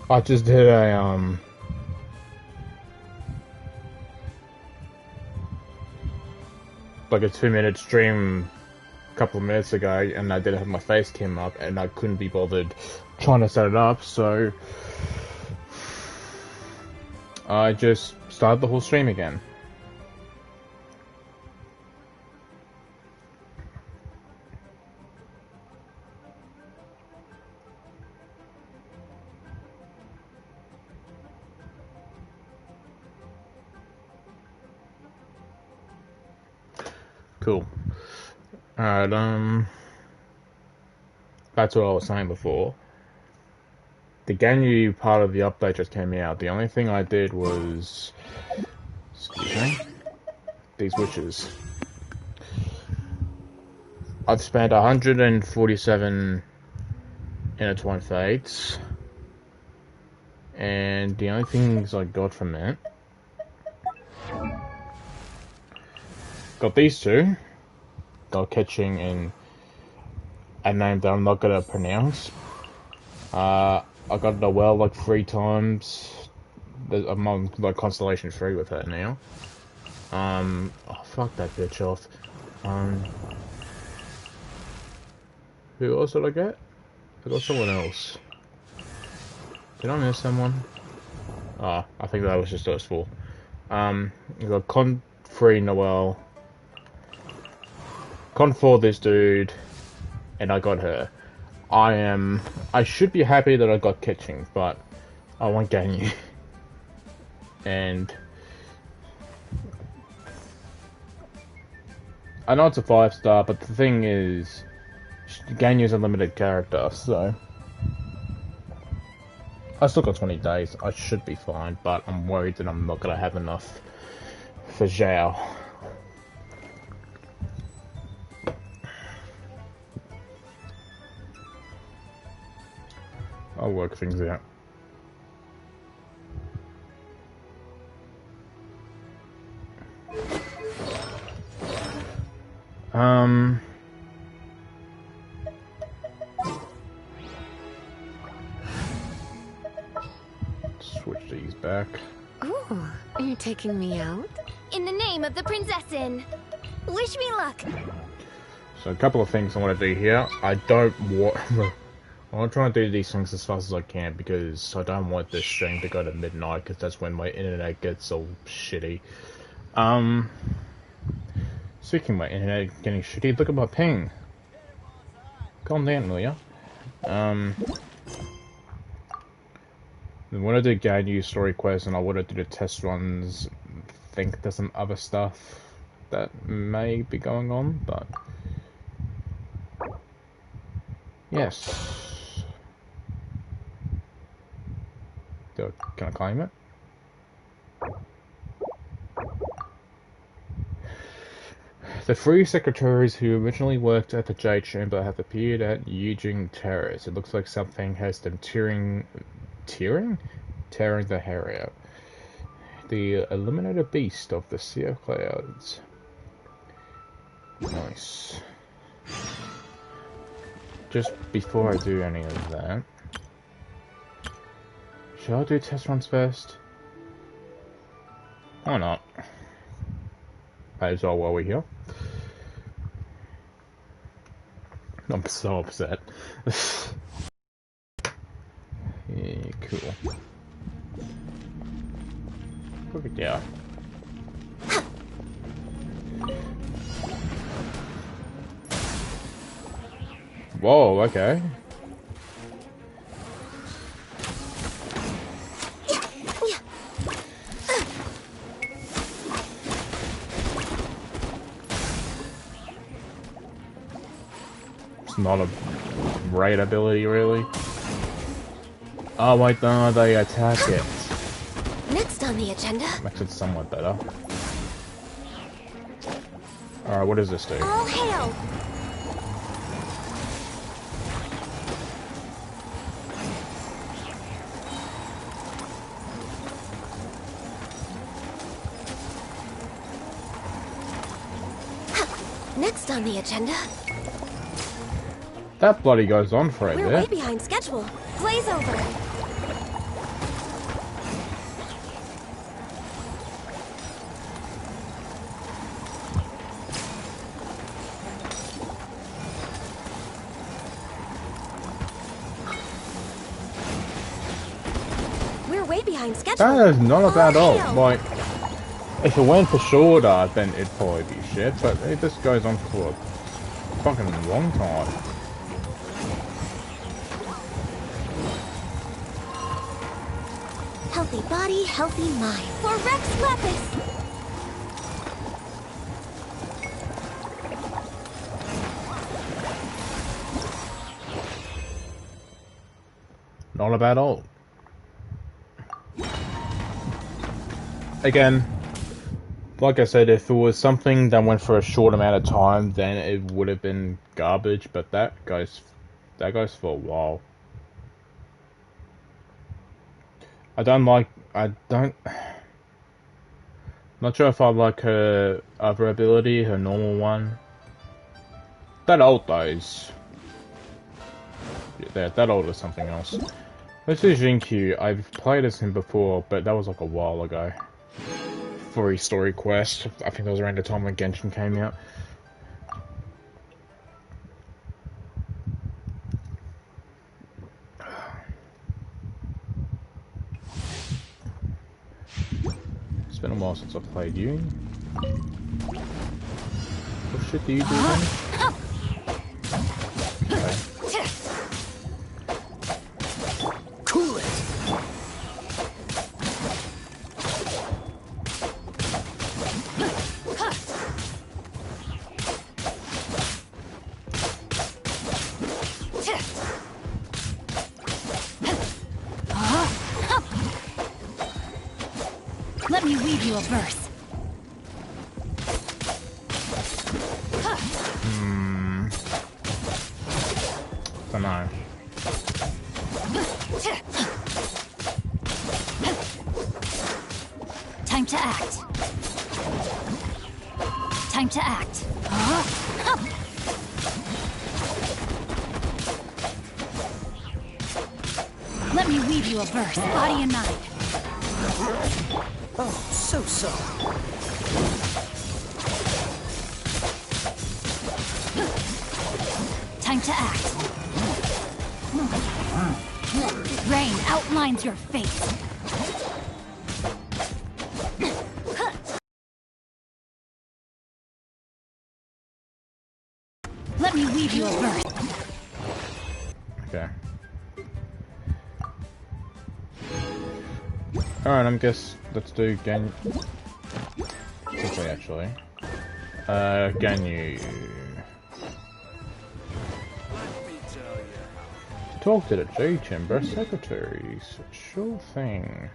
I just did like a 2-minute stream a couple of minutes ago, and I didn't have my face cam up, and I couldn't be bothered trying to set it up, so I just started the whole stream again. Cool. Alright, that's what I was saying before. The GANYU part of the update just came out. The only thing I did was... Excuse me. These witches. I've spent 147 intertwined fates. And the only things I got from it... Got these two. Got catching in a name that I'm not gonna pronounce. I got the well like 3 times. I'm on like Constellation 3 with her now. Oh fuck that bitch off. Who else did I get? I got someone else. Did I miss someone? Ah, I think that was just those 4. You got Con 3 Noelle. Con 4 this dude, and I got her. I should be happy that I got catching, but I want GANYU. And I know it's a 5-star, but the thing is, GANYU's a limited character, so I still got 20 days. I should be fine, but I'm worried that I'm not gonna have enough for Zhao. I'll work things out. Switch these back. Ooh, are you taking me out? In the name of the Prinzessin! Wish me luck! So a couple of things I want to do here. I want to try and do these things as fast as I can because I don't want this stream to go to midnight because that's when my internet gets all shitty. Speaking of my internet getting shitty, look at my ping. Calm down, will ya? I want to do GANYU story quests and I want to do the test runs. I think there's some other stuff that may be going on, but yes. Can I claim it? The 3 secretaries who originally worked at the Jade Chamber have appeared at Yujing Terrace. It looks like something has them tearing the hair out. The eliminated beast of the Sea of Clouds. Nice. Just before I do any of that, should I do test runs first? Why not? May as well while we're here. I'm so upset. Yeah, cool. Look at that. Whoa, okay. It's not a great ability, really. Oh wait, no, they attack it. Next on the agenda. Makes it somewhat better. Alright, what does this do? All hail! Next on the agenda. That bloody goes on for a bit. We're way behind schedule. Blaze over. way behind schedule. That is not a bad Oh, ult. Like, if it went for shorter, then it'd probably be shit, but it just goes on for a fucking long time. Healthy body, healthy mind. For Rex Lapis! Not a bad ult. Again, like I said, if it was something that went for a short amount of time, then it would have been garbage, but that goes for a while. Not sure if I like her other ability, her normal one. That ult though is... Yeah, that ult is something else. Let's do GANYU. I've played as him before, but that was like a while ago. For a story quest. I think that was around the time when Genshin came out. It's been a while since I've played you. What shit do you do then? Okay. Cool it. Let me weave you a verse. Dunno. Time to act. Time to act. Let me weave you a verse, body and mind. Oh, so. Time to act. Rain outlines your face. Let me weave you a verse. Okay. Alright, let's do GANYU. Quickly, actually. GANYU. To talk to the G Chamber secretaries. Sure thing.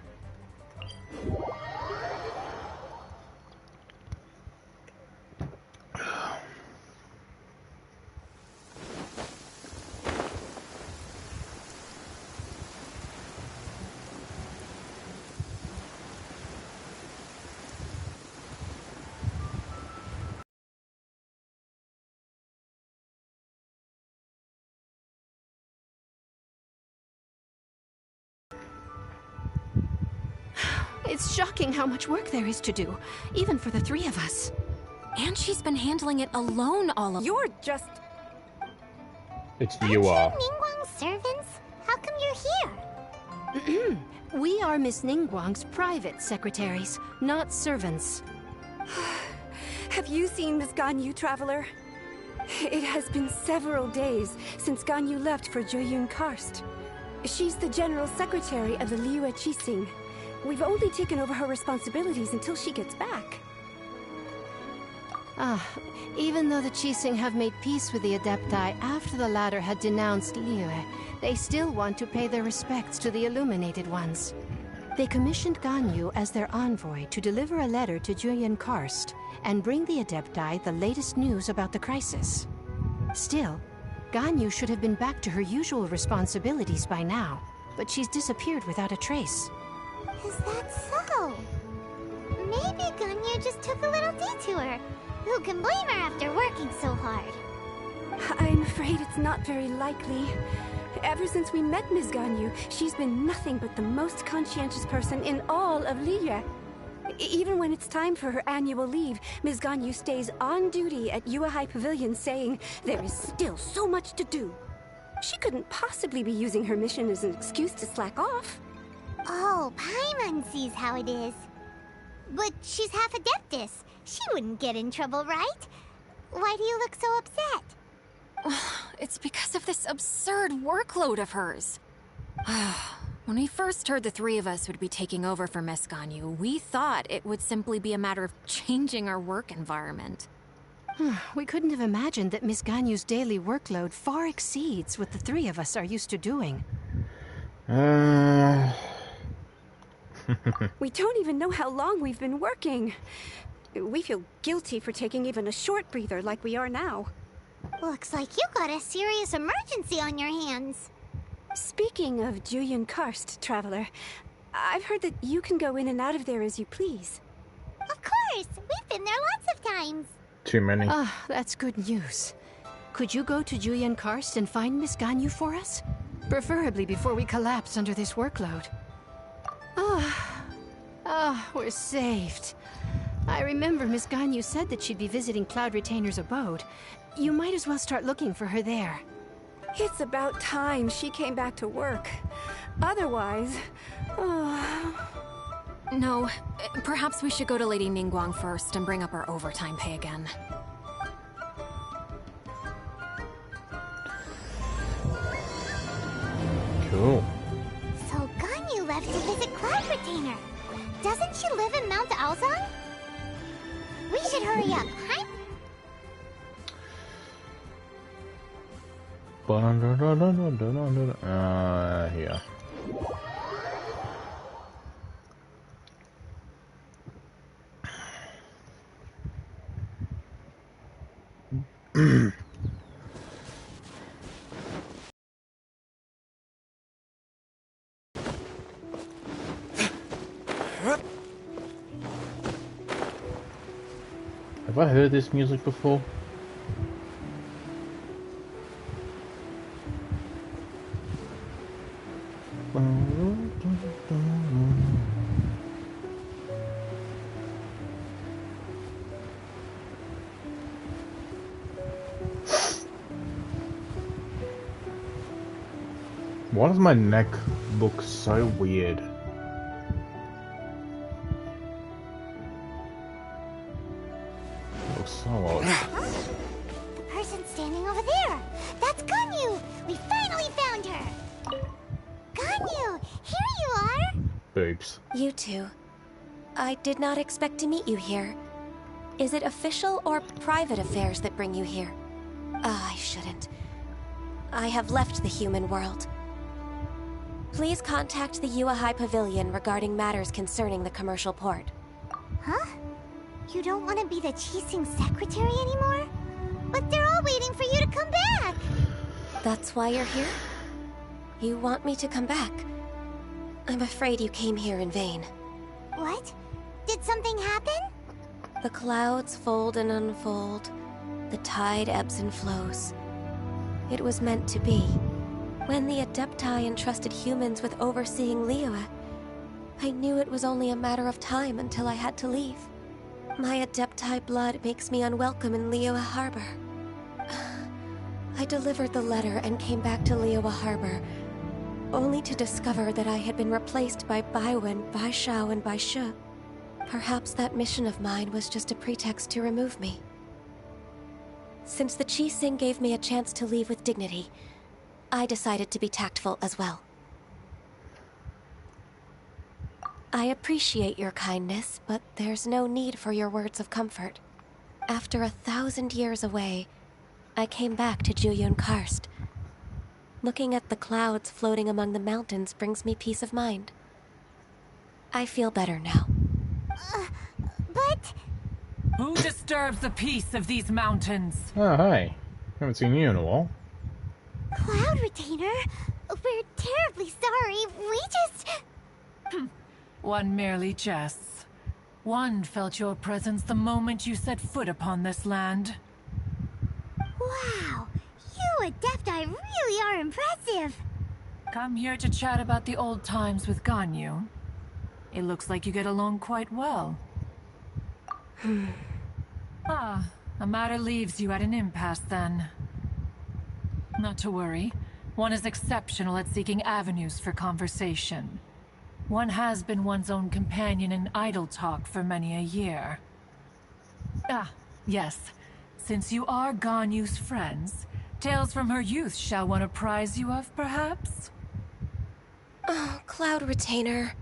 It's shocking how much work there is to do, even for the three of us. And she's been handling it alone all along. You're just... It's you are. Ningguang's servants? How come you're here? We are Miss Ningguang's private secretaries, not servants. Have you seen Miss GANYU, Traveler? It has been several days since GANYU left for Jueyun Karst. She's the general secretary of the Liyue Qixing. We've only taken over her responsibilities until she gets back. Even though the Qixing have made peace with the Adepti after the latter had denounced Liyue, they still want to pay their respects to the Illuminated Ones. They commissioned GANYU as their envoy to deliver a letter to Jueyun Karst and bring the Adepti the latest news about the crisis. Still, GANYU should have been back to her usual responsibilities by now, but she's disappeared without a trace. Is that so? Maybe GANYU just took a little detour. Who can blame her after working so hard? I'm afraid it's not very likely. Ever since we met Ms. GANYU, she's been nothing but the most conscientious person in all of Liyue. Even when it's time for her annual leave, Ms. GANYU stays on duty at Yuehai Pavilion saying there is still so much to do. She couldn't possibly be using her mission as an excuse to slack off. Oh, Paimon sees how it is. But she's half Adeptus. She wouldn't get in trouble, right? Why do you look so upset? It's because of this absurd workload of hers. When we first heard the three of us would be taking over for Miss GANYU, we thought it would simply be a matter of changing our work environment. We couldn't have imagined that Miss Ganyu's daily workload far exceeds what the three of us are used to doing. We don't even know how long we've been working. We feel guilty for taking even a short breather like we are now. Looks like you got a serious emergency on your hands. Speaking of Julian Karst, Traveler, I've heard that you can go in and out of there as you please. Of course! We've been there lots of times. Too many. Ah, that's good news. Could you go to Julian Karst and find Miss Ganyu for us? Preferably before we collapse under this workload. We're saved. I remember Miss Ganyu said that she'd be visiting Cloud Retainer's abode. You might as well start looking for her there. It's about time she came back to work. Otherwise... No, perhaps we should go to Lady Ningguang first and bring up our overtime pay again. Cool. So Ganyu left to visit Cloud Retainer. Doesn't she live in Mount Aozang? We should hurry up, huh? Here. Have I heard this music before? Why does my neck look so weird? Looks so odd. The person standing over there! That's Ganyu! We finally found her! Ganyu! Here you are! Boobs. You two. I did not expect to meet you here. Is it official or private affairs that bring you here? I shouldn't. I have left the human world. Please contact the Yuehai Pavilion regarding matters concerning the commercial port. Huh? You don't want to be the Qixing secretary anymore? But they're all waiting for you to come back! That's why you're here? You want me to come back? I'm afraid you came here in vain. What? Did something happen? The clouds fold and unfold. The tide ebbs and flows. It was meant to be. When the Adepti entrusted humans with overseeing Liyue, I knew it was only a matter of time until I had to leave. My Adepti blood makes me unwelcome in Liyue Harbor. I delivered the letter and came back to Liyue Harbor, only to discover that I had been replaced by Baiwen, Baishao, and Baishu. Perhaps that mission of mine was just a pretext to remove me. Since the Qixing gave me a chance to leave with dignity, I decided to be tactful as well. I appreciate your kindness, but there's no need for your words of comfort. After 1,000 years away, I came back to Julian Karst. Looking at the clouds floating among the mountains brings me peace of mind. I feel better now. But... Who disturbs the peace of these mountains? Oh, hi. Haven't seen you in a while. Cloud Retainer? We're terribly sorry. We just... One merely jests. One felt your presence the moment you set foot upon this land. Wow. You Adepti really are impressive. Come here to chat about the old times with Ganyu. It looks like you get along quite well. Ah, the matter leaves you at an impasse then. Not to worry. One is exceptional at seeking avenues for conversation. One has been one's own companion in idle talk for many a year. Ah, yes. Since you are GANYU's friends, tales from her youth shall one apprise you of, perhaps? Oh, Cloud Retainer.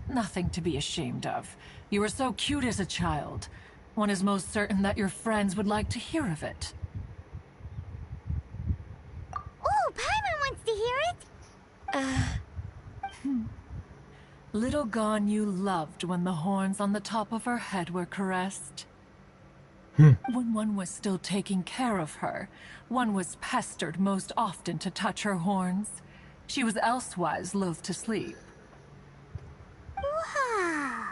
Nothing to be ashamed of. You were so cute as a child. One is most certain that your friends would like to hear of it. Oh, Paimon wants to hear it. Little GANYU loved when the horns on the top of her head were caressed. When one was still taking care of her, one was pestered most often to touch her horns. She was elsewise loath to sleep. Wow.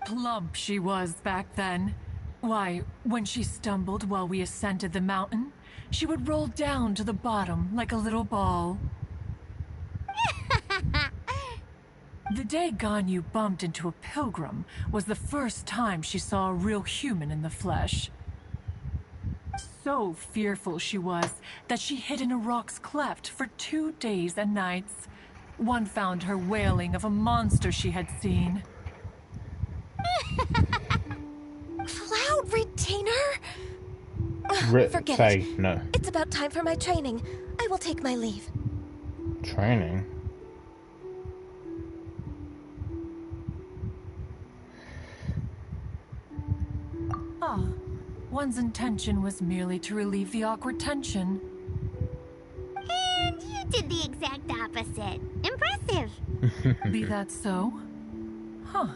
Plump she was back then. Why, when she stumbled while we ascended the mountain, she would roll down to the bottom like a little ball. The day GANYU bumped into a pilgrim was the first time she saw a real human in the flesh. So fearful she was that she hid in a rock's cleft for 2 days and nights. One found her wailing of a monster she had seen. Cloud Retainer? Forget Say it. no. It's about time for my training. I will take my leave. Training? Ah, one's intention was merely to relieve the awkward tension. And you did the exact opposite. Impressive. Be that so? Huh.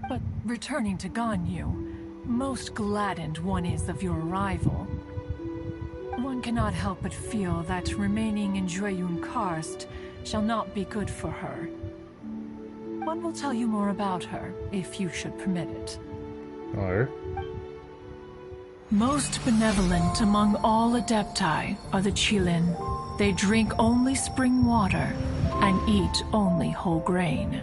But returning to GANYU, most gladdened one is of your arrival. One cannot help but feel that remaining in Jueyun Karst shall not be good for her. One will tell you more about her, if you should permit it. No. Most benevolent among all Adepti are the Qilin. They drink only spring water and eat only whole grain.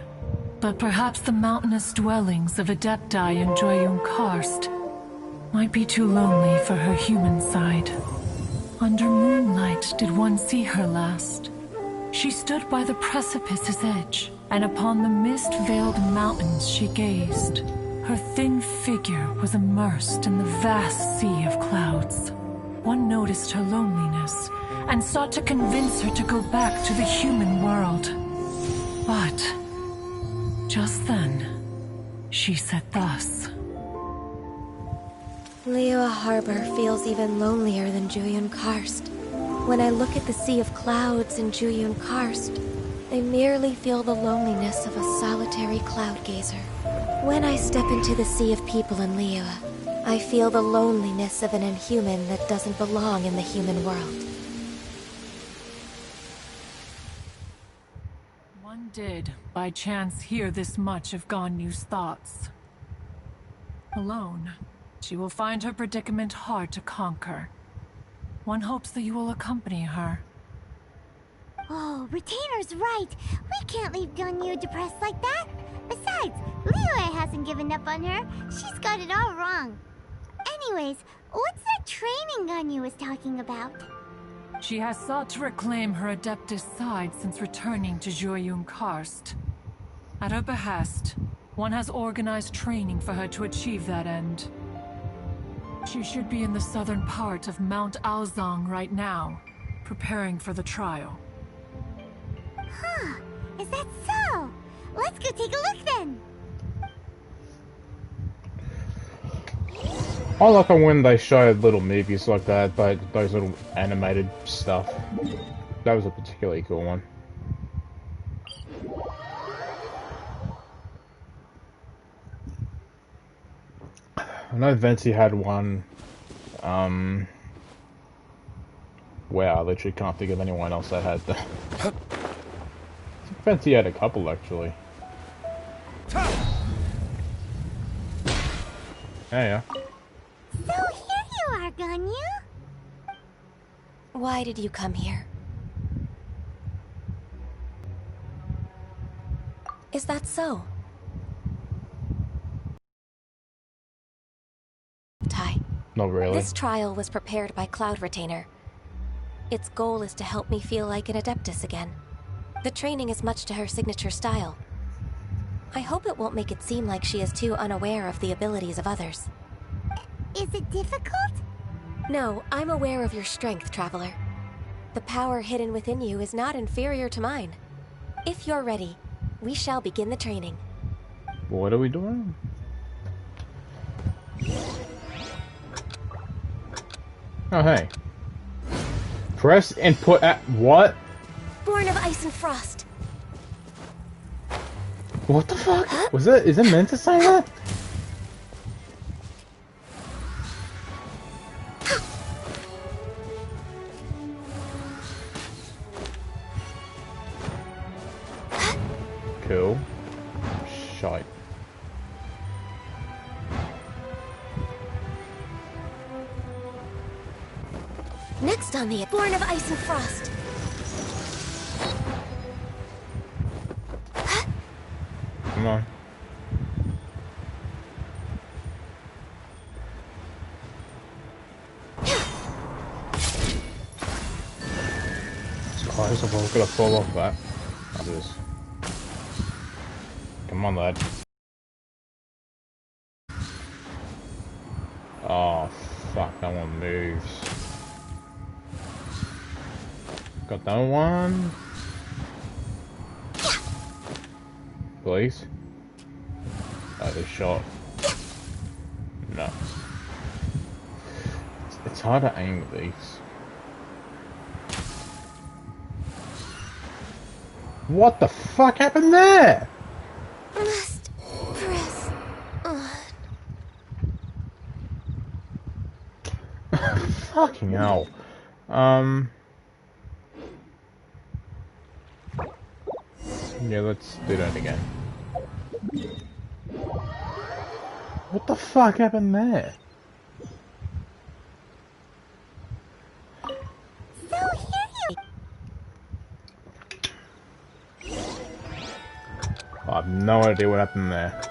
But perhaps the mountainous dwellings of Adepti in Jueyun Karst might be too lonely for her human side. Under moonlight did one see her last. She stood by the precipice's edge, and upon the mist-veiled mountains she gazed. Her thin figure was immersed in the vast sea of clouds. One noticed her loneliness, and sought to convince her to go back to the human world. But just then, she said thus. Liyue Harbor feels even lonelier than Jueyun Karst. When I look at the sea of clouds in Jueyun Karst, I merely feel the loneliness of a solitary cloud gazer. When I step into the sea of people in Liyue, I feel the loneliness of an inhuman that doesn't belong in the human world. One did, by chance, hear this much of GANYU's thoughts. Alone, she will find her predicament hard to conquer. One hopes that you will accompany her. Oh, Retainer's right. We can't leave GANYU depressed like that. Besides, Liyue hasn't given up on her. She's got it all wrong. Anyways, what's that training GANYU was talking about? She has sought to reclaim her Adeptus side since returning to Jueyun Karst. At her behest, one has organized training for her to achieve that end. She should be in the southern part of Mount Aozang right now, preparing for the trial. Huh, is that so? Let's go take a look then. I like it when they show little movies like that, but those little animated stuff. That was a particularly cool one. I know Venti had one, wow, I literally can't think of anyone else that had that. Venti had a couple, actually. Yeah. So here you are, GANYU. Why did you come here? Is that so? Tai. Not really. This trial was prepared by Cloud Retainer. Its goal is to help me feel like an Adeptus again. The training is much to her signature style. I hope it won't make it seem like she is too unaware of the abilities of others. Is it difficult? No, I'm aware of your strength, Traveler. The power hidden within you is not inferior to mine. If you're ready, we shall begin the training. What are we doing? Oh, hey. Press and put at what? Born of ice and frost. What the fuck? Was it? Is it meant to say that? Cool. Shite. Next on the Born of Ice and Frost. Come on. Surprised if I was gonna fall off that. I'll do this. Come on, lad. Oh, fuck, that one moves. Got that one. Please. Oh, they shot. No. It's hard to aim with these. What the fuck happened there? Must press on. Fucking hell. Yeah, let's do that again. What the fuck happened there? So here you... I have no idea what happened there.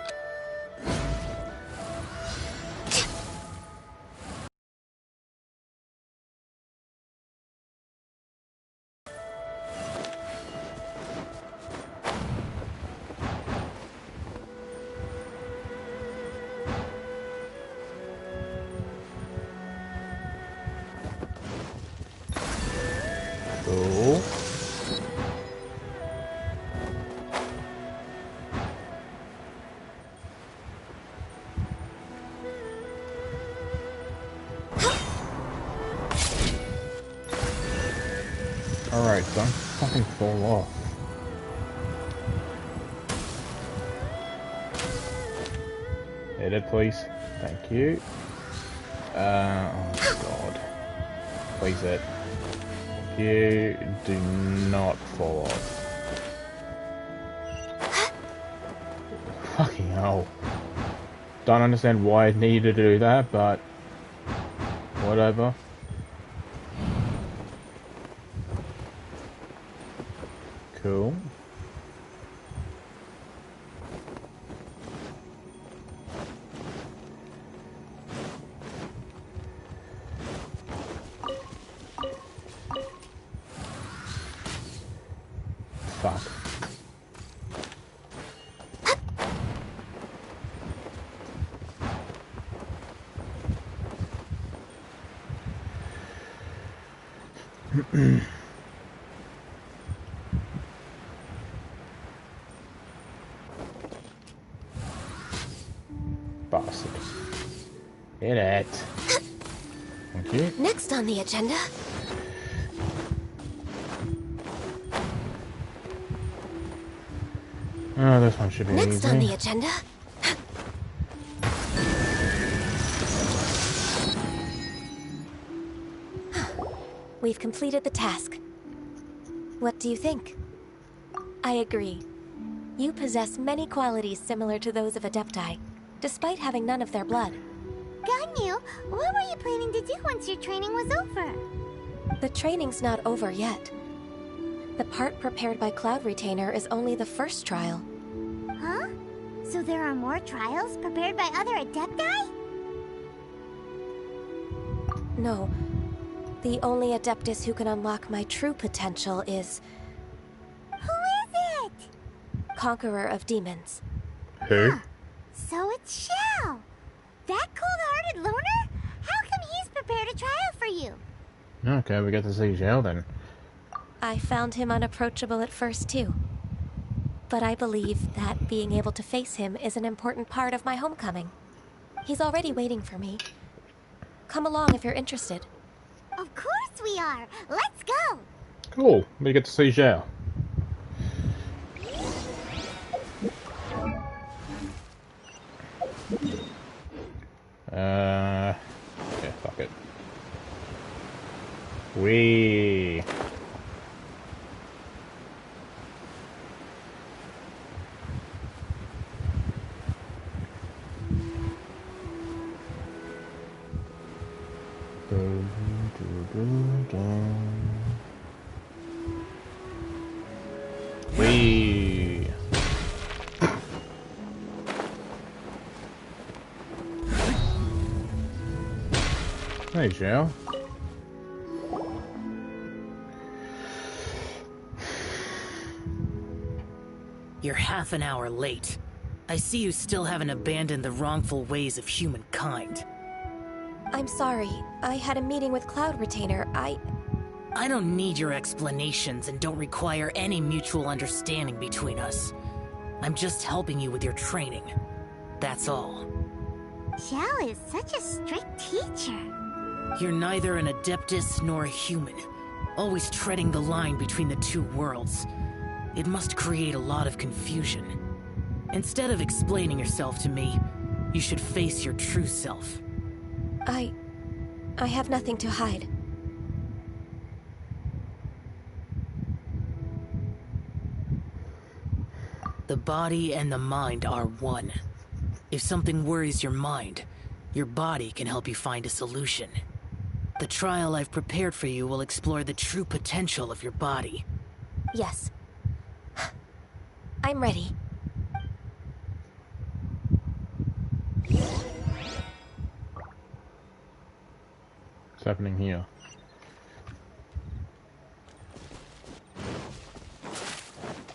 Cool. Alright, don't fucking fall off. Hit it, please. Thank you. Oh god. Please hit. You do not fall off. Fucking hell. Don't understand why I needed to do that, but whatever. Cool. Fuck. Bastard. Hit it. Thank you. Next on the agenda. Oh, this one should be Next easy. on the agenda. We've completed the task. What do you think? I agree. You possess many qualities similar to those of Adepti, despite having none of their blood. Ganyu, what were you planning to do once your training was over? The training's not over yet. The part prepared by Cloud Retainer is only the first trial. Huh? So there are more trials prepared by other Adepti? No. The only Adeptus who can unlock my true potential is... Who conqueror of demons. Who? So it's Shell. That cold-hearted loner? How come he's prepared a trial for you? Okay, we get to see Zhao then. I found him unapproachable at first, too. But I believe that being able to face him is an important part of my homecoming. He's already waiting for me. Come along if you're interested. Of course we are. Let's go. Cool, we get to see Zhao. Yeah, fuck it. Wee. Wee. Hey, Zhao. You're half an hour late. I see you still haven't abandoned the wrongful ways of humankind. I'm sorry. I had a meeting with Cloud Retainer. I don't need your explanations and don't require any mutual understanding between us. I'm just helping you with your training. That's all. Shell is such a strict teacher. You're neither an Adeptus nor a human, always treading the line between the two worlds. It must create a lot of confusion. Instead of explaining yourself to me, you should face your true self. I have nothing to hide. The body and the mind are one. If something worries your mind, your body can help you find a solution. The trial I've prepared for you will explore the true potential of your body. Yes. I'm ready. What's happening here?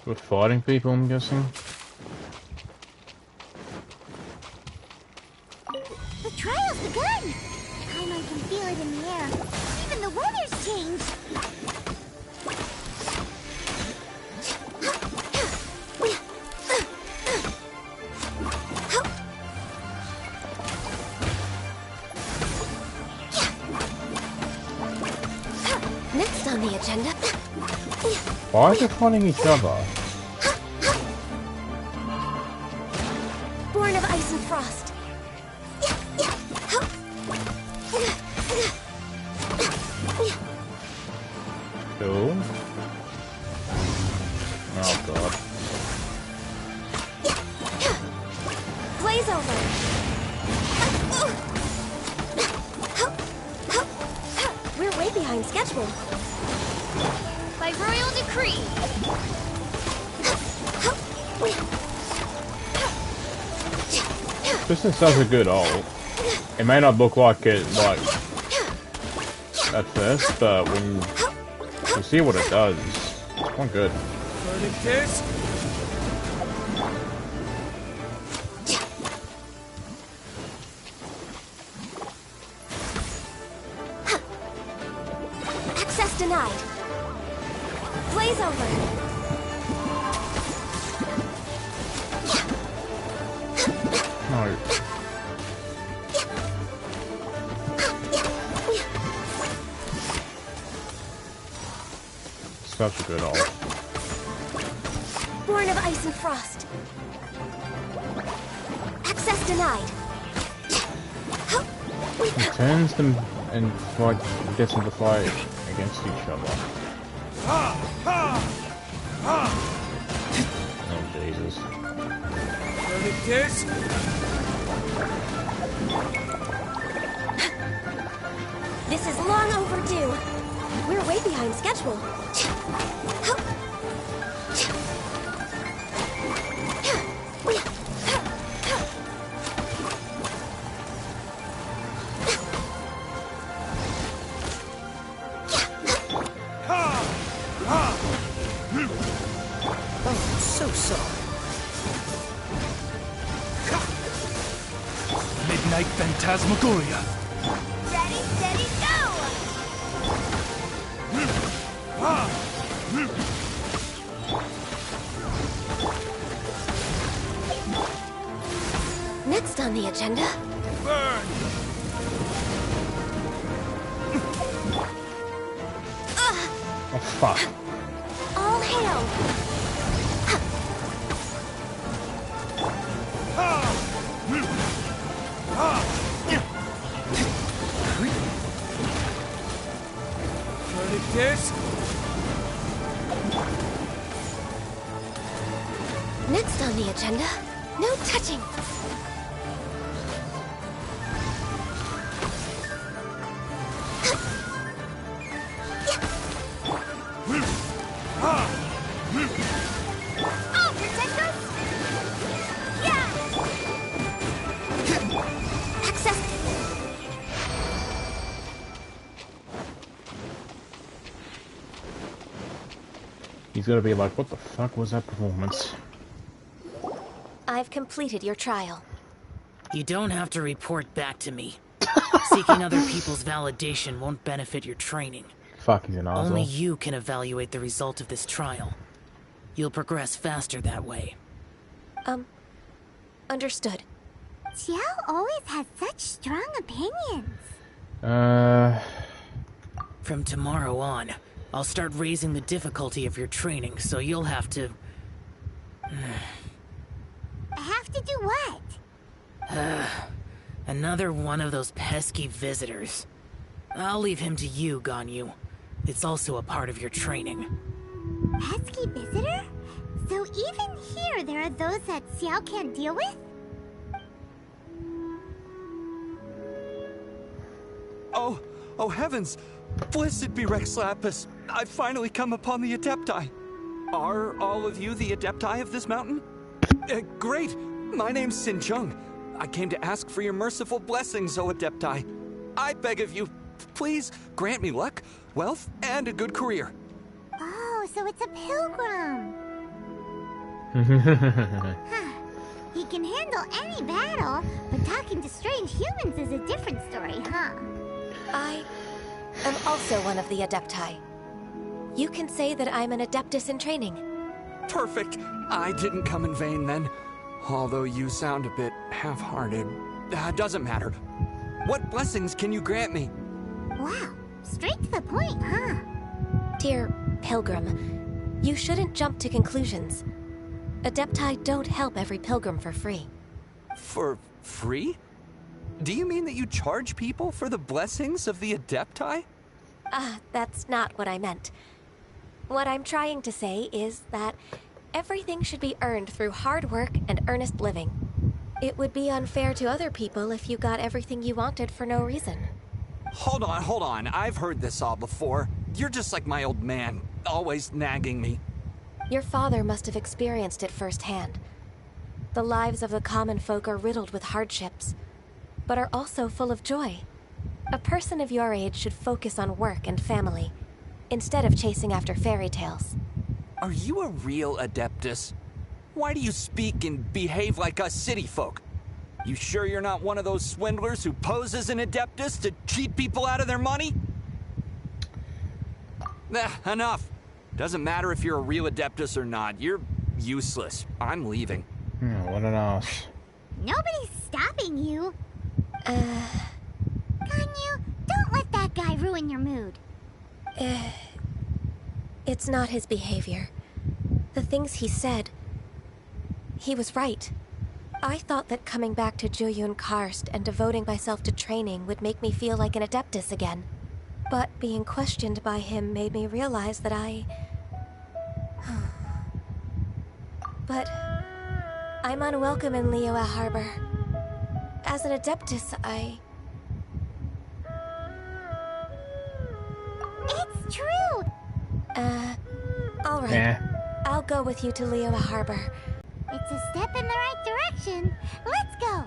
We're fighting people, I'm guessing. The trial's begun! Paimon can feel it in the air. Even the weather's changed. Next on the agenda. Why are they fighting each other? Born of ice and frost. Cool. Oh god. Blaze over. We're way behind schedule. By royal decree. This is such a good ult. It may not look like it, like, at first, but when you see what it does, it's quite good. Access denied. Blaze over. No. Such a good ult. Born of ice and frost. Access denied. He turns them and like gets them to fight against each other. Oh Jesus. This is long overdue. We're way behind schedule. Oh, so sorry. Ignite Phantasmagoria. Ready, steady, go! Next on the agenda... Burn! Oh, fuck. All hail! Verdict is... Next on the agenda... No touching! Oh, protect us! Yeah! Access... He's gonna be like, what the fuck was that performance? I've completed your trial. You don't have to report back to me. Seeking other people's validation won't benefit your training. Fuck, he's an asshole. Only you can evaluate the result of this trial. You'll progress faster that way. Understood. Xiao always has such strong opinions. From tomorrow on, I'll start raising the difficulty of your training, so you'll have to... Have to do what? Another one of those pesky visitors. I'll leave him to you, GANYU. It's also a part of your training. Pesky visitor? So even here there are those that Xiao can't deal with? Oh heavens! Blessed be Rex Lapis! I've finally come upon the Adepti. Are all of you the Adepti of this mountain? Great! My name's Sin Chung. I came to ask for your merciful blessings, O Adepti. I beg of you, please grant me luck, wealth, and a good career. Oh, so it's a pilgrim. He can handle any battle, but talking to strange humans is a different story, huh? I am also one of the Adepti. You can say that I'm an Adeptus in training. Perfect. I didn't come in vain then. Although you sound a bit half-hearted. Doesn't matter. What blessings can you grant me? Wow, straight to the point, huh? Dear Pilgrim, you shouldn't jump to conclusions. Adepti don't help every pilgrim for free. For free? Do you mean that you charge people for the blessings of the Adepti? That's not what I meant. What I'm trying to say is that everything should be earned through hard work and earnest living. It would be unfair to other people if you got everything you wanted for no reason. Hold on. I've heard this all before. You're just like my old man, always nagging me. Your father must have experienced it firsthand. The lives of the common folk are riddled with hardships, but are also full of joy. A person of your age should focus on work and family, instead of chasing after fairy tales. Are you a real Adeptus? Why do you speak and behave like us city folk? You sure you're not one of those swindlers who pose as an Adeptus to cheat people out of their money? Enough. Doesn't matter if you're a real Adeptus or not. You're useless. I'm leaving. What an ass. Nobody's stopping you. Ganyu, don't let that guy ruin your mood. It's not his behavior. The things he said... He was right. I thought that coming back to Jueyun Karst and devoting myself to training would make me feel like an Adeptus again. But being questioned by him made me realize that But... I'm unwelcome in Liyue Harbor. As an Adeptus, It's true! All right. Yeah. I'll go with you to Liyue Harbor. It's a step in the right direction. Let's go!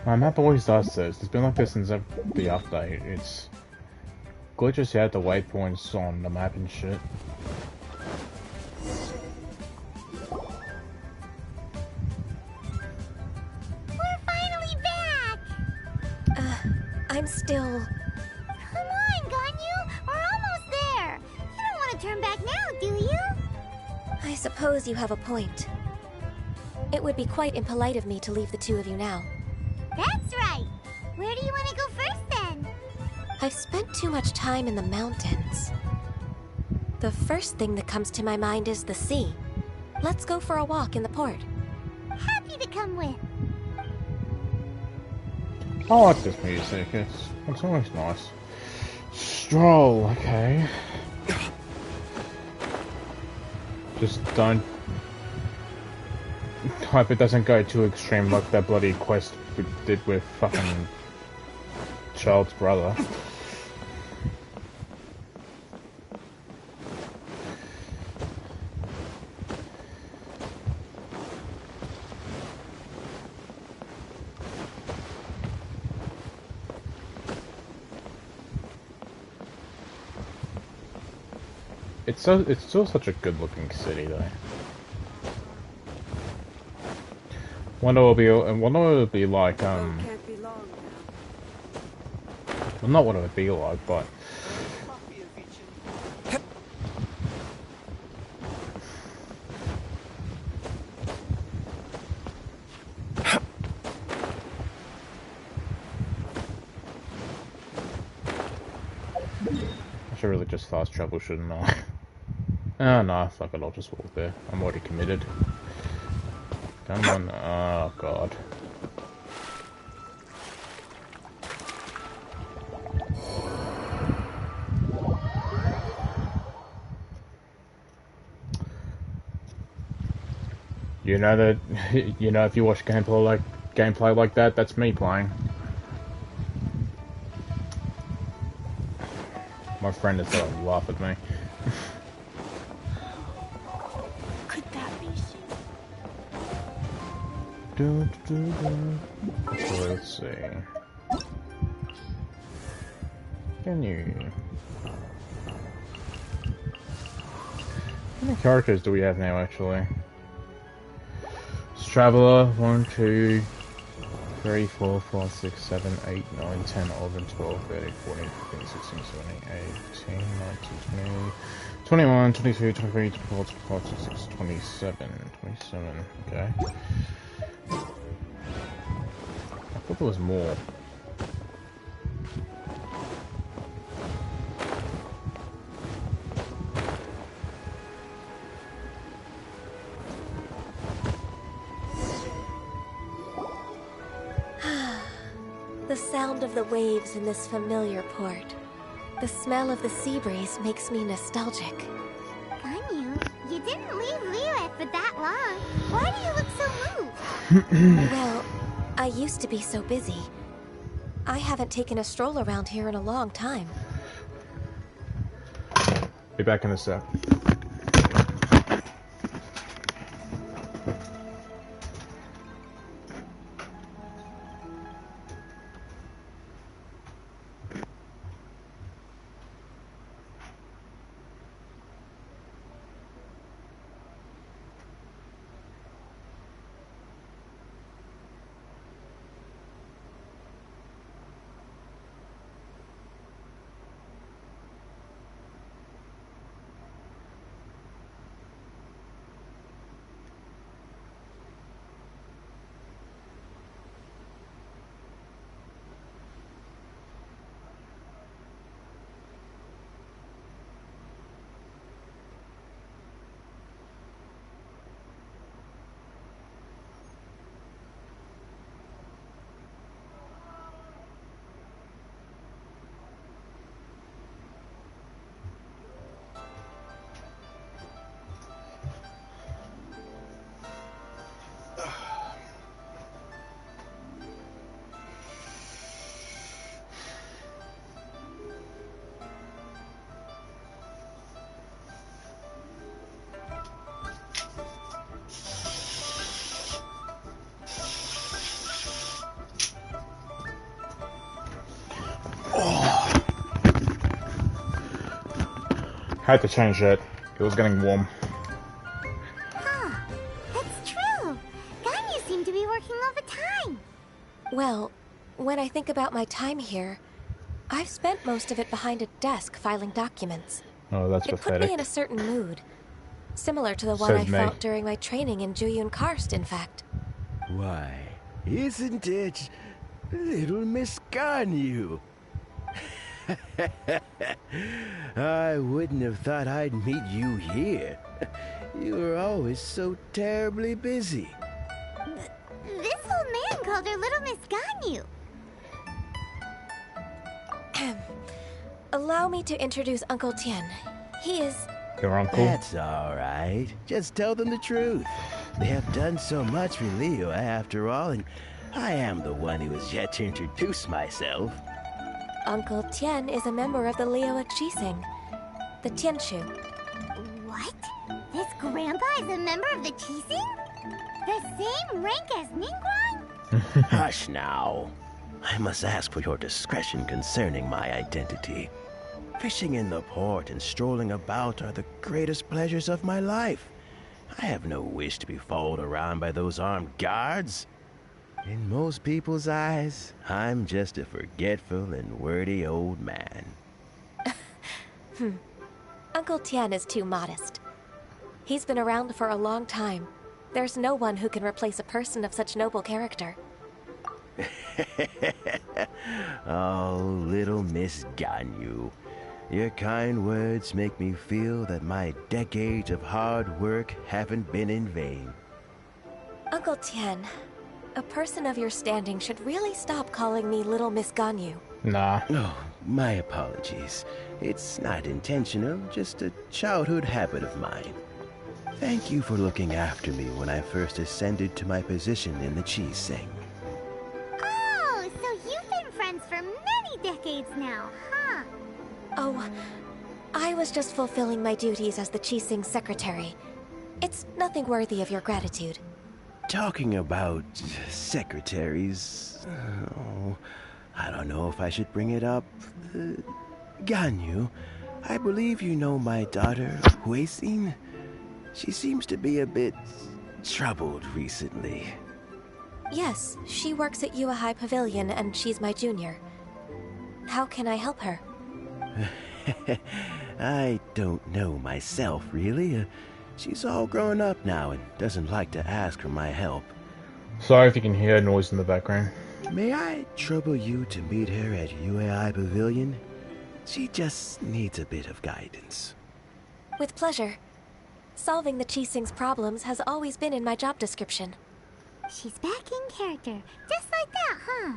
My map always does this. It's been like this since the update. It's glitches here at the waypoints on the map and shit. We're finally back! I'm still... Come on, Ganyu! We're almost there! You don't want to turn back now, do you? I suppose you have a point. It would be quite impolite of me to leave the two of you now. That's right! Where do you want to go first, then? I've spent too much time in the mountains. The first thing that comes to my mind is the sea. Let's go for a walk in the port. Happy to come with. I like this music. It's always nice. Stroll, okay. Just don't... hope it doesn't go too extreme like that bloody quest we did with fucking Child's brother. It's still such a good looking city though. Wonder what it'll be like, well, not what it would be like, but I should really just fast travel, shouldn't I? Oh no, fuck it, I'll just walk there. I'm already committed. Come on, oh god. You know that, you know, if you watch gameplay like that, that's me playing. My friend is gonna laugh at me. Could that be she? So let's see. GANYU. How many characters do we have now, actually? Traveler, 1, 2, 3, 4, 5, 6, 7, 8, 9, 10, 11, 12, 13, 14, 15, 16, 17, 18, 19, 20, 21, 22, 23, 24, 25, 26, 27, 27, okay. I thought there was more. The sound of the waves in this familiar port. The smell of the sea breeze makes me nostalgic. Ganyu, you didn't leave Liyue for that long. Why do you look so moved? Well, I used to be so busy. I haven't taken a stroll around here in a long time. Be back in a sec. Had to change it. It was getting warm. Huh. That's true. GANYU seem to be working overtime. Well, when I think about my time here, I've spent most of it behind a desk filing documents. Oh, that's It put pathetic. me in a certain mood. Similar to the one Said I me. felt during my training in Juyun Karst, in fact. Why, isn't it little Miss GANYU? I wouldn't have thought I'd meet you here. You were always so terribly busy. This old man called her Little Miss GANYU. Allow me to introduce Uncle Tien. He is... Your uncle? That's all right. Just tell them the truth. They have done so much for Liyue after all, and I am the one who has yet to introduce myself. Uncle Tien is a member of the Liyue Qixing, the Tianshu. What? This grandpa is a member of the Qixing? The same rank as Ningguang? Hush now. I must ask for your discretion concerning my identity. Fishing in the port and strolling about are the greatest pleasures of my life. I have no wish to be followed around by those armed guards. In most people's eyes, I'm just a forgetful and wordy old man. Uncle Tien is too modest. He's been around for a long time. There's no one who can replace a person of such noble character. Oh, little Miss GANYU. Your kind words make me feel that my decades of hard work haven't been in vain. Uncle Tien, a person of your standing should really stop calling me Little Miss GANYU. Nah. Oh, my apologies. It's not intentional, just a childhood habit of mine. Thank you for looking after me when I first ascended to my position in the Qixing. Oh, so you've been friends for many decades now, huh? Oh, I was just fulfilling my duties as the Qixing secretary. It's nothing worthy of your gratitude. Talking about secretaries... oh, I don't know if I should bring it up. GANYU, I believe you know my daughter, Huixin. She seems to be a bit troubled recently. Yes, she works at Yua High Pavilion and she's my junior. How can I help her? I don't know myself, really. She's all grown up now and doesn't like to ask for my help. Sorry if you can hear noise in the background. May I trouble you to meet her at UAI Pavilion? She just needs a bit of guidance. With pleasure. Solving the Qixing's problems has always been in my job description. She's back in character, just like that, huh?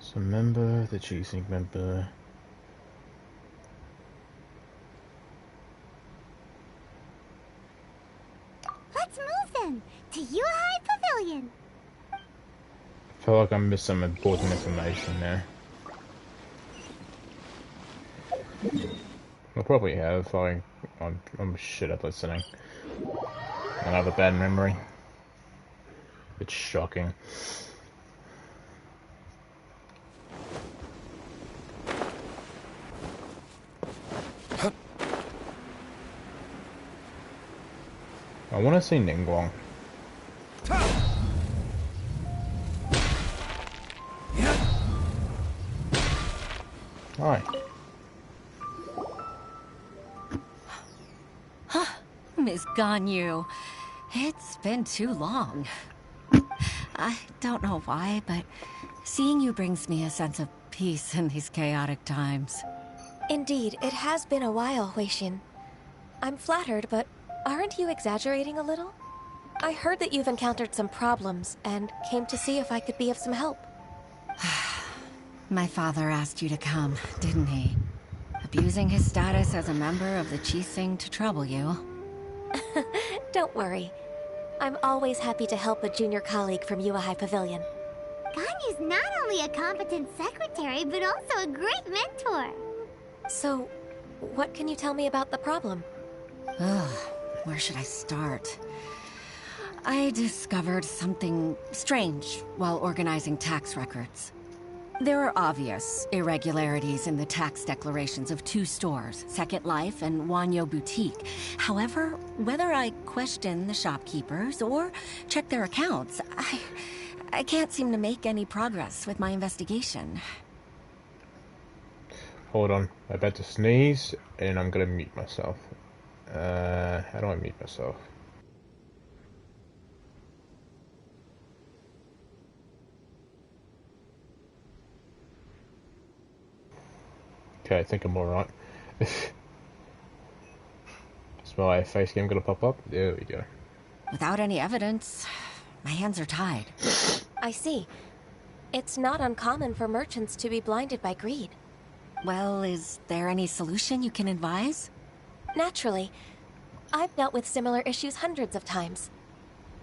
So member, the Qixing member. Let's move then, to Yuhai Pavilion. I feel like I missed some important information there. I probably have. I'm shit at listening. And I have a bad memory. It's shocking. I want to see Ningguang. Hi. Miss GANYU, it's been too long. I don't know why, but seeing you brings me a sense of peace in these chaotic times. Indeed, it has been a while, Huixin. I'm flattered, but aren't you exaggerating a little? I heard that you've encountered some problems and came to see if I could be of some help. My father asked you to come, didn't he? Abusing his status as a member of the Qixing to trouble you. Don't worry. I'm always happy to help a junior colleague from Yua High Pavilion. GANYU's not only a competent secretary, but also a great mentor. So, what can you tell me about the problem? Ugh, where should I start? I discovered something strange while organizing tax records. There are obvious irregularities in the tax declarations of two stores, Second Life and GANYU Boutique. However, whether I question the shopkeepers or check their accounts, I can't seem to make any progress with my investigation. Hold on, I'm about to sneeze, and I'm gonna mute myself. How do I mute myself? Okay, I think I'm alright. Is my face cam gonna pop up? There we go. Without any evidence, my hands are tied. I see. It's not uncommon for merchants to be blinded by greed. Well, is there any solution you can advise? Naturally. I've dealt with similar issues hundreds of times.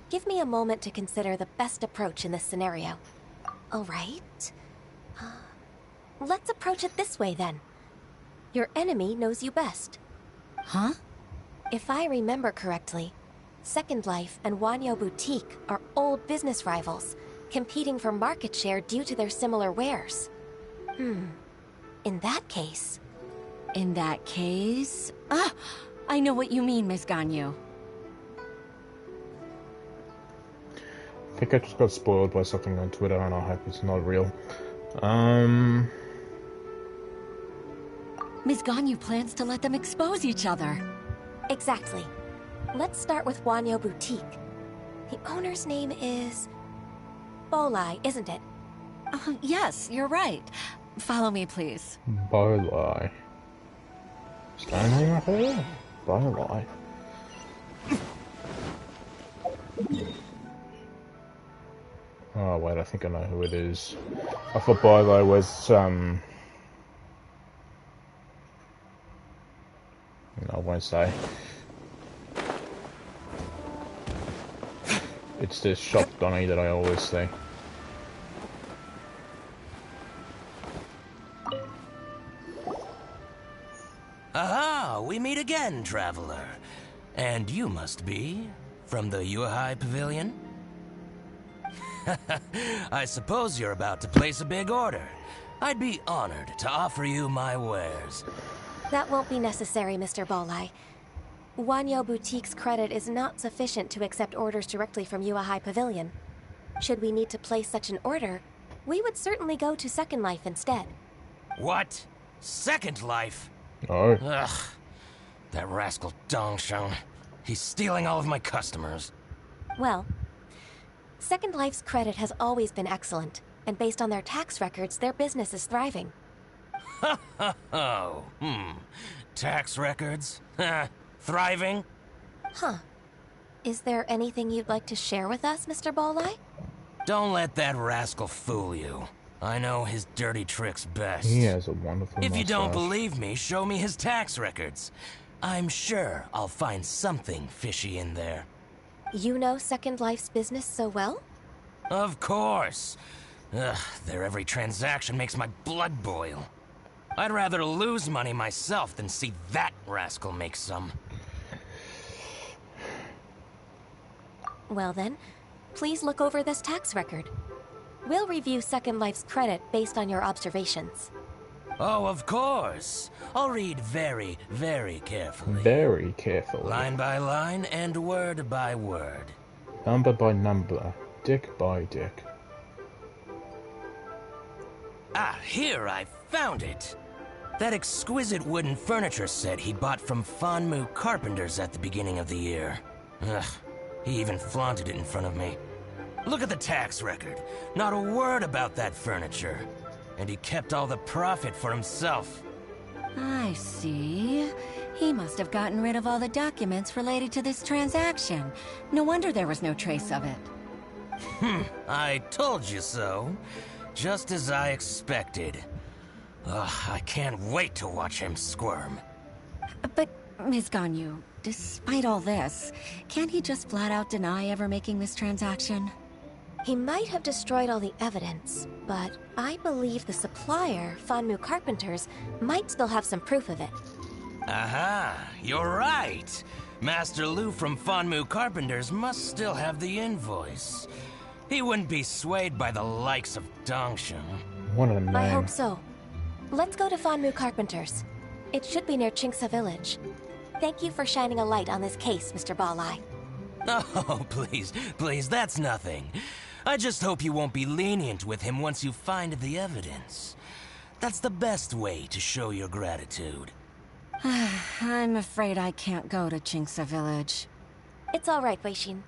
Give me a moment to consider the best approach in this scenario. All right. Let's approach it this way, then. Your enemy knows you best. Huh? If I remember correctly, Second Life and GANYU Boutique are old business rivals, competing for market share due to their similar wares. In that case... In that case... Ah! I know what you mean, Miss GANYU. I think I just got spoiled by something on Twitter, and I hope it's not real. Miss GANYU plans to let them expose each other. Exactly. Let's start with GANYU Boutique. The owner's name is... Bolai, isn't it? Yes, you're right. Follow me, please. Bolai. Is that a name right there? Bolai. Oh wait, I think I know who it is. I thought Bolai was No, I won't say. It's this shop Donny that I always see. Aha! We meet again, traveler. And you must be from the Yuhai Pavilion? I suppose you're about to place a big order. I'd be honored to offer you my wares. That won't be necessary, Mr. Bolai. GANYU Boutique's credit is not sufficient to accept orders directly from Yuhai Pavilion. Should we need to place such an order, we would certainly go to Second Life instead. What? Second Life? Oh. Ugh. That rascal Dongshan. He's stealing all of my customers. Well, Second Life's credit has always been excellent, and based on their tax records, their business is thriving. Oh, tax records? Thriving? Huh. Is there anything you'd like to share with us, Mr. Bolai? Don't let that rascal fool you. I know his dirty tricks best. He has a wonderful If you don't mustache. believe me, show me his tax records. I'm sure I'll find something fishy in there. You know Second Life's business so well? Of course. Ugh, their every transaction makes my blood boil. I'd rather lose money myself than see that rascal make some. Well then, please look over this tax record. We'll review Second Life's credit based on your observations. Oh, of course. I'll read very, very carefully. Very carefully. Line by line and word by word. Number by number. Dick by dick. Ah, here, I found it. That exquisite wooden furniture set he bought from Fanmu Carpenters at the beginning of the year. Ugh, he even flaunted it in front of me. Look at the tax record. Not a word about that furniture. And he kept all the profit for himself. I see. He must have gotten rid of all the documents related to this transaction. No wonder there was no trace of it. I told you so. Just as I expected. Ugh, I can't wait to watch him squirm. But, Ms. GANYU, despite all this, can't he just flat out deny ever making this transaction? He might have destroyed all the evidence, but I believe the supplier, Fanmu Carpenters, might still have some proof of it. Aha, you're right. Master Lu from Fanmu Carpenters must still have the invoice. He wouldn't be swayed by the likes of Dongshan. What a name. I hope so. Let's go to Fanmu Carpenters. It should be near Chinksa village. Thank you for shining a light on this case, Mr. Balai. Oh, please, that's nothing. I just hope you won't be lenient with him once you find the evidence. That's the best way to show your gratitude. I'm afraid I can't go to Chinksa village. It's all right, Weishin.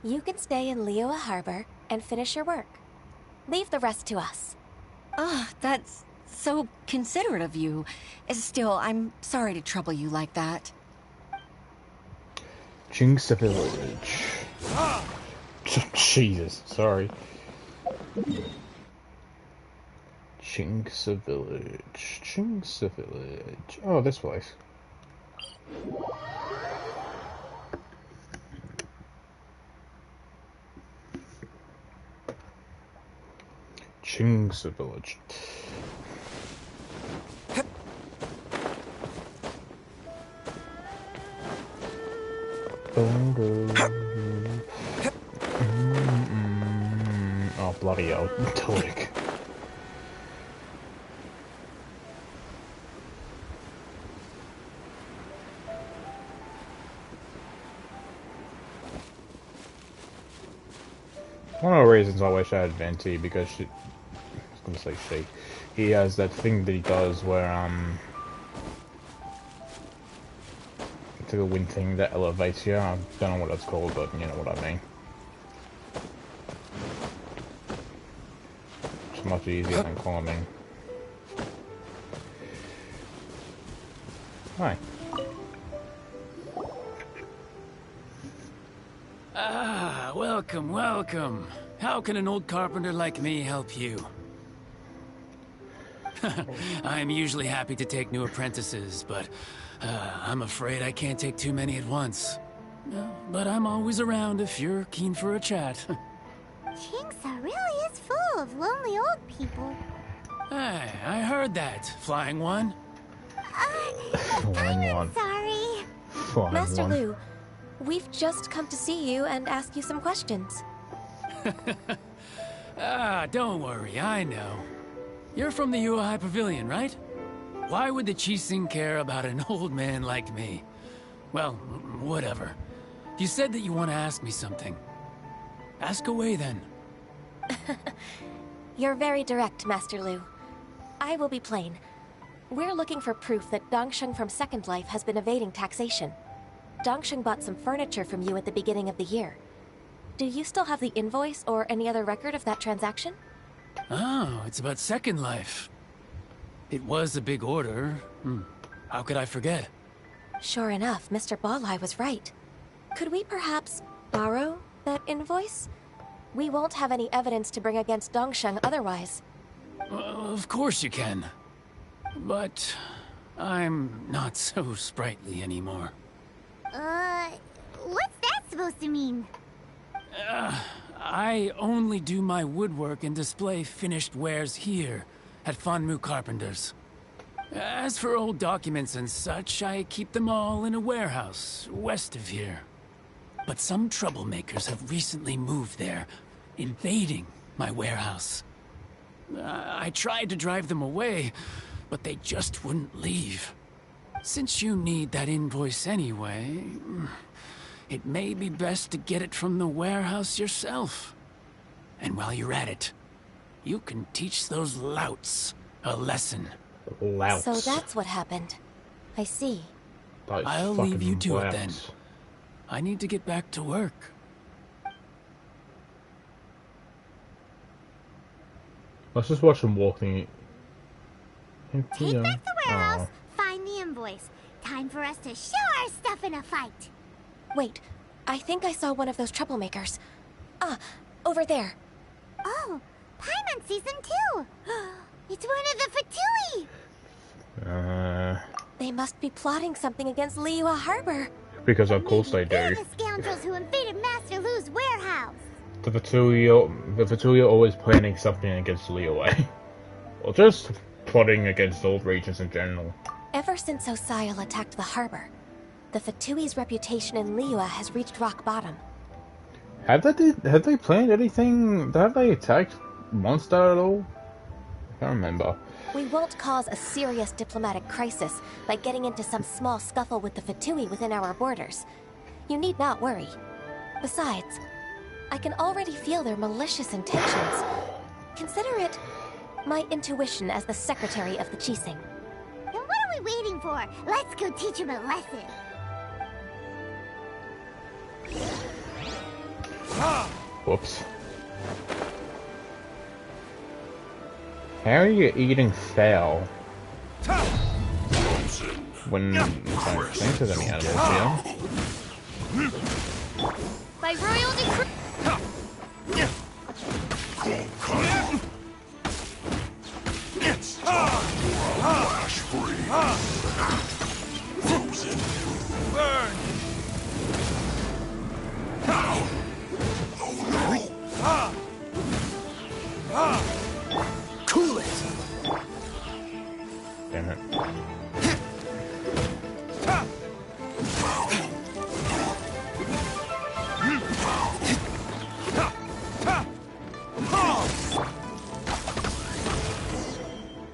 You can stay in Liyue Harbor and finish your work. Leave the rest to us. Ah, that's so considerate of you. Still, I'm sorry to trouble you like that. Chinksa village. Jesus, sorry. Chinksa village. Chinksa village. Oh, this place. Chinksa village. Oh, bloody hell. Telic. One of the reasons I wish I had Venti, because I was gonna say he has that thing that he does where, it's like a wind thing that elevates you. I don't know what that's called, but you know what I mean. It's much easier than climbing. Hi. Ah, welcome, welcome. How can an old carpenter like me help you? I'm usually happy to take new apprentices, but I'm afraid I can't take too many at once. But I'm always around if you're keen for a chat. Chinksa really is full of lonely old people. Hey, I heard that, Flying One. I'm sorry. Master Lu, we've just come to see you and ask you some questions. Ah, don't worry, I know. You're from the Yuehai Pavilion, right? Why would the Qixing care about an old man like me? Well, whatever. You said that you want to ask me something. Ask away, then. You're very direct, Master Lu. I will be plain. We're looking for proof that Dongsheng from Second Life has been evading taxation. Dongsheng bought some furniture from you at the beginning of the year. Do you still have the invoice or any other record of that transaction? Oh, it's about Second Life. It was a big order. How could I forget? Sure enough, Mr. Balai was right. Could we perhaps borrow that invoice? We won't have any evidence to bring against Dongsheng otherwise. Of course you can. But I'm not so sprightly anymore. What's that supposed to mean? I only do my woodwork and display finished wares here at Fanmu Carpenters. As for old documents and such, I keep them all in a warehouse west of here. But some troublemakers have recently moved there, invading my warehouse. I tried to drive them away, but they just wouldn't leave. Since you need that invoice anyway, it may be best to get it from the warehouse yourself. And while you're at it, you can teach those louts a lesson. Louts. So that's what happened. I see. I'll leave you to it then. I need to get back to work. Let's just watch them walking. Take back the warehouse, find the invoice. Time for us to show our stuff in a fight. Wait, I think I saw one of those troublemakers. Ah, over there. Oh, Paimon sees them too. It's one of the Fatui. They must be plotting something against Liyue Harbor. Because of course they do. They're the scoundrels who invaded Master Lu's warehouse. The Fatui are always planning something against Liyue. Or just plotting against all regions in general. Ever since Osial attacked the harbor, the Fatui's reputation in Liyue has reached rock bottom. Have they planned anything? Have they attacked Mondstadt at all? I remember. We won't cause a serious diplomatic crisis by getting into some small scuffle with the Fatui within our borders. You need not worry. Besides, I can already feel their malicious intentions. Consider it my intuition as the secretary of the Qixing. Then what are we waiting for? Let's go teach him a lesson. Whoops. How are you eating fowl? When I don't think there's any animals here. By royal decree. Burn! Cool it! Damn it.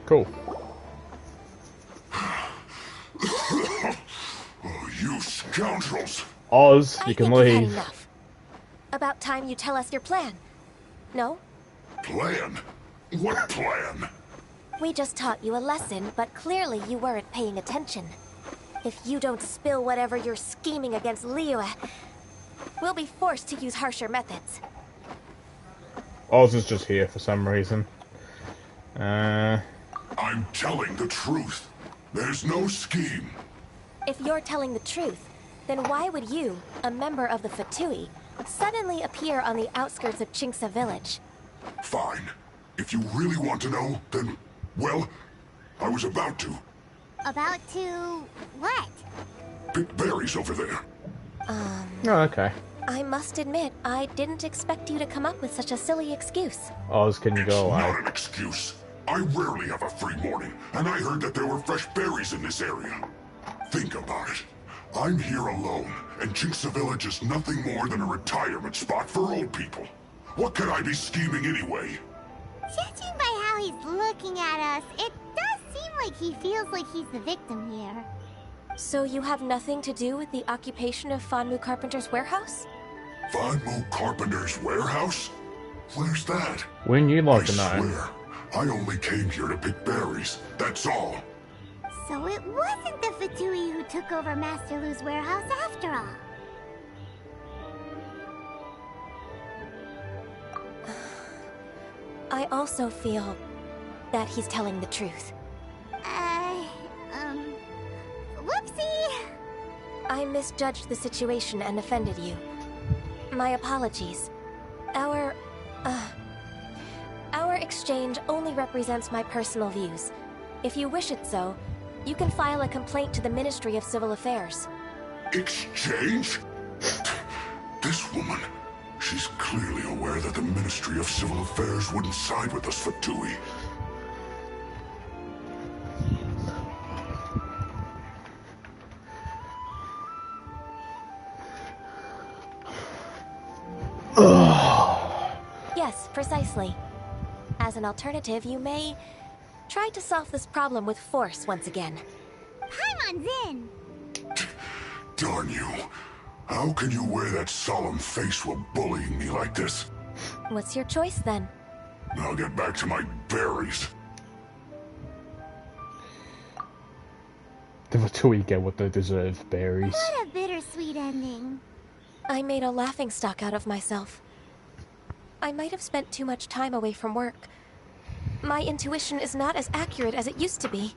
Cool. Oh, you scoundrels! Oz, you can I think you've had leave. enough. About time you tell us your plan. No? Plan? What plan? We just taught you a lesson, but clearly you weren't paying attention. If you don't spill whatever you're scheming against Liyue, we'll be forced to use harsher methods. Oz is just here for some reason. I'm telling the truth. There's no scheme. If you're telling the truth, then why would you, a member of the Fatui, suddenly appear on the outskirts of Qingce village? Fine. If you really want to know, then, well, I was about to. About to what? Pick berries over there. Oh, okay. I must admit, I didn't expect you to come up with such a silly excuse. Oz, can you go away? Not an excuse. I rarely have a free morning, and I heard that there were fresh berries in this area. Think about it. I'm here alone, and Qingce Village is nothing more than a retirement spot for old people. What could I be scheming anyway? Judging by how he's looking at us, it does seem like he feels like he's the victim here. So you have nothing to do with the occupation of Fanmu Carpenter's warehouse? Fanmu Carpenter's warehouse? Where's that? Wouldn't you like I to know? swear, I only came here to pick berries, that's all. So it wasn't the Fatui who took over Master Lu's warehouse after all. I also feel that he's telling the truth. Whoopsie! I misjudged the situation and offended you. My apologies. Our exchange only represents my personal views. If you wish it so, you can file a complaint to the Ministry of Civil Affairs. Exchange? This woman, she's clearly aware that the Ministry of Civil Affairs wouldn't side with us Fatui. Yes, precisely. As an alternative, you may try to solve this problem with force once again. Paimon's in! Darn you. How can you wear that solemn face while bullying me like this? What's your choice then? I'll get back to my berries. The Fatui get what they deserve, berries. What a bittersweet ending. I made a laughingstock out of myself. I might have spent too much time away from work. My intuition is not as accurate as it used to be.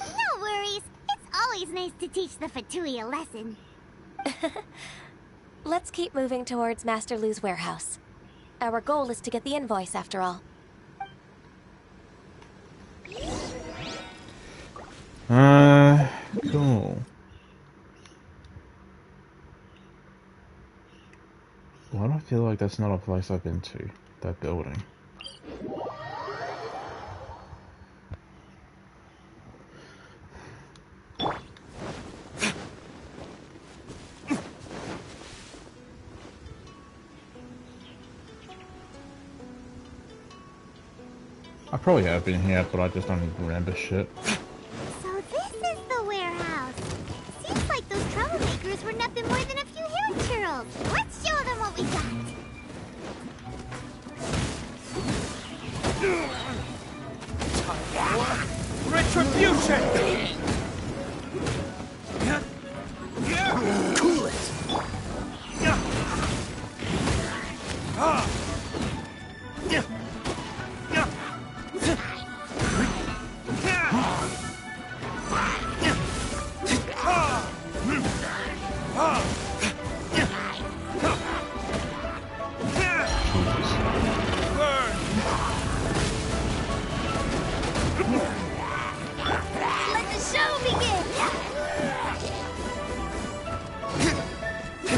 No worries. It's always nice to teach the Fatui a lesson. Let's keep moving towards Master Lu's warehouse. Our goal is to get the invoice, after all. Cool. Why do I feel like that's not a place I've been to? That building. I probably have been here, but I just don't even remember shit. So this is the warehouse. Seems like those troublemakers were nothing more than a few hair churls. Let's show them what we got. Retribution! Cool it!